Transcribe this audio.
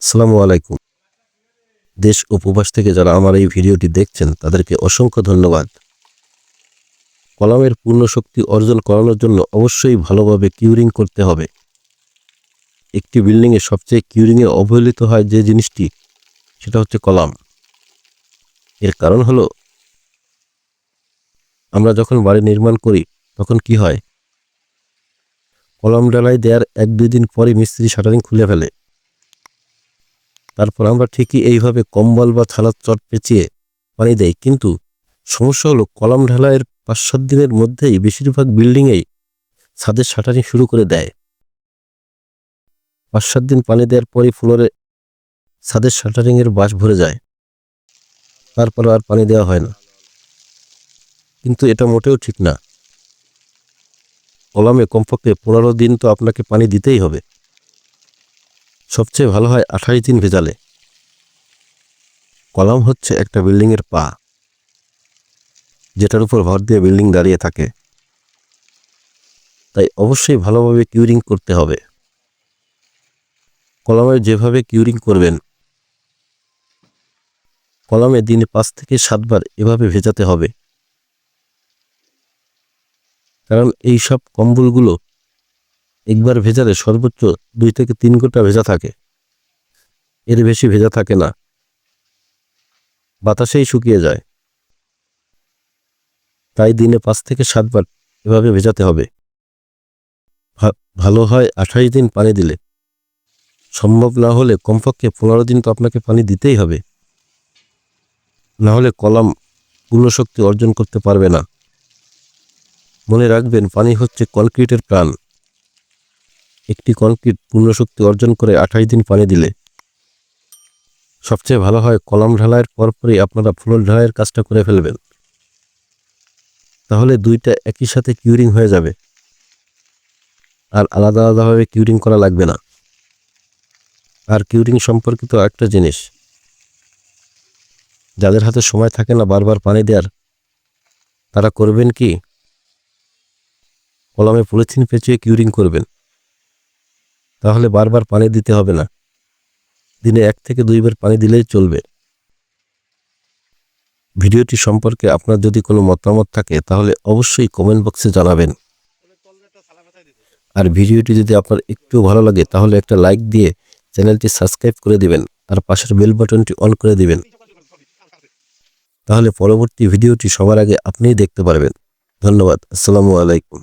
আসসালামু আলাইকুম। দেশ ও প্রবাস থেকে যারা আমার এই ভিডিওটি দেখছেন তাদেরকে অসংখ্য ধন্যবাদ। কলামের পূর্ণ শক্তি অর্জন করানোর জন্য অবশ্যই ভালোভাবে কিউরিং করতে হবে। একটি বিল্ডিংয়ে সবচেয়ে কিউরিংয়ে অবহেলিত হয় যে জিনিসটি, সেটা হচ্ছে কলাম। এর কারণ হলো, আমরা যখন বাড়ি নির্মাণ করি তখন কি হয়, কলাম ঢালাই দেওয়ার 1-2 দিন পরে মিস্ত্রি শাটারিং খুলে ফেলে। তারপর আমরা ঠিকই এইভাবে কম্বল বা থালার চট পেঁচিয়ে পানি দেয়, কিন্তু সমস্যা হলো কলাম ঢালাইয়ের 5-7 দিনের মধ্যেই বেশিরভাগ বিল্ডিংয়েই ছাদের শাটারিং শুরু করে দেয়। 5-7 দিন পানি দেওয়ার পরই ফ্লোরে ছাদের শাটারিংয়ের বাঁশ ভরে যায়, তারপর আর পানি দেওয়া হয় না। কিন্তু এটা মোটেও ঠিক না। কলামে কমপক্ষে 15 দিন তো আপনাকে পানি দিতেই হবে। সবচেয়ে ভালো হয় 28 দিন ভেজালে। কলাম হচ্ছে একটা বিল্ডিংয়ের পা, যেটার উপর ভর দিয়ে বিল্ডিং দাঁড়িয়ে থাকে। তাই অবশ্যই ভালোভাবে কিউরিং করতে হবে। কলামে যেভাবে কিউরিং করবেন, কলামে দিনে 5 থেকে 7 বার এভাবে ভেজাতে হবে। কারণ এই সব কম্বলগুলো একবার ভেজালে সর্বোচ্চ 2 থেকে 3 ঘন্টা ভেজা থাকে, এর বেশি ভেজা থাকে না, বাতাসেই শুকিয়ে যায়। তাই দিনে 5 থেকে 7 বার এভাবে ভেজাতে হবে। ভালো হয় 28 দিন পানি দিলে। সম্ভব না হলে কমপক্ষে 15 দিন তো আপনাকে পানি দিতেই হবে, না হলে কলাম পূর্ণ শক্তি অর্জন করতে পারবে না। মনে রাখবেন, পানি হচ্ছে কনক্রিটের প্রাণ। একটি কনক্রিট পূর্ণ শক্তি অর্জন করে 28 দিন পানি দিলে। সবচেয়ে ভালো হয় কলাম ঢালাইয়ের পরপরই আপনারা ফ্লোর ঢালাইয়ের কাজটা করে ফেলবেন। তাহলে দুইটা একই সাথে কিউরিং হয়ে যাবে, আর আলাদা আলাদাভাবে কিউরিং করা লাগবে না। আর কিউরিং সম্পর্কিত একটা জিনিস, যাদের হাতে সময় থাকে না বারবার পানি দেওয়ার, তারা করবেন কি, কলামে পলিথিন পেঁচিয়ে কিউরিং করবেন। তাহলে বারবার পানি দিতে হবে না, দিনে 1 থেকে 2 বার পানি দিলেই চলবে। ভিডিওটি সম্পর্কে আপনার যদি কোনো মতামত থাকে তাহলে অবশ্যই কমেন্ট বক্সে জানাবেন। আর ভিডিওটি যদি আপনার একটু ভালো লাগে তাহলে একটা লাইক দিয়ে চ্যানেলটি সাবস্ক্রাইব করে দিবেন, আর পাশের বেল বাটনটি অন করে দিবেন। তাহলে পরবর্তী ভিডিওটি সবার আগে আপনিই দেখতে পারবেন। ধন্যবাদ। আসসালামু আলাইকুম।